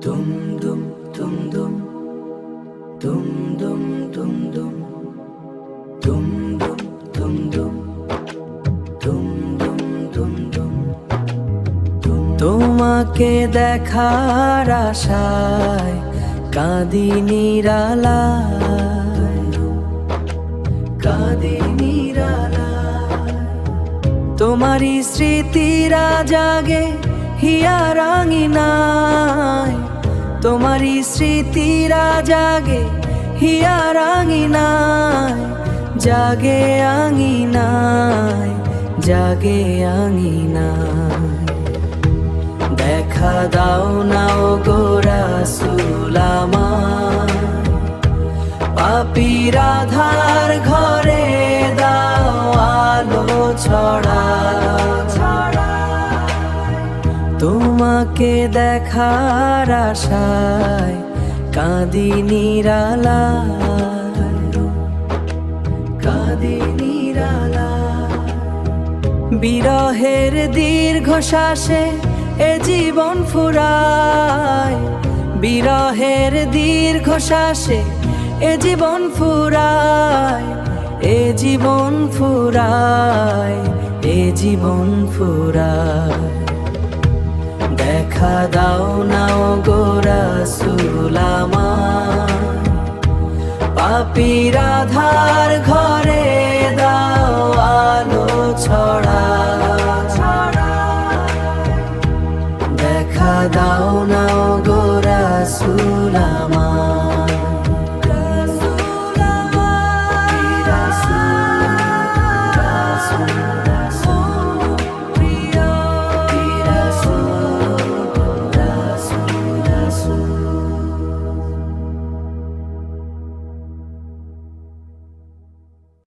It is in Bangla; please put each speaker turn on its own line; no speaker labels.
Dum dum dum dum dum dum dum dum dum dum dum dum dum dum dum dum তোমাকে দেখার আশায় কাঁদি নিরালায়, কাঁদি নিরালায়। তোমারই স্মৃতিরা জাগে হিয়ার আঙিনায়, তোমারই স্মৃতিরা জাগে হিয়ার আঙিনায়, জাগে আঙিনায়, জাগে আঙিনায়। দেখা দাও না ওগো রাসূল আমায়, পাপীর আঁধার ঘরে দাও আলো ছড়ায়। তোমাকে দেখার আশায় কাঁদি নিরালায়, কাঁদি নিরালায়। বিরহের দীর্ঘশ্বাসে এ জীবন ফুরায়, বিরহের দীর্ঘশ্বাসে এ জীবন ফুরায়, এ জীবন ফুরায়, এ জীবন ফুরায়। দেখা দাও না ওগো রাসূল আমায়, পাপীর আঁধার ঘরে দাও আলো ছড়ায়। দেখা দাও না ওগো রাসূল আমায়।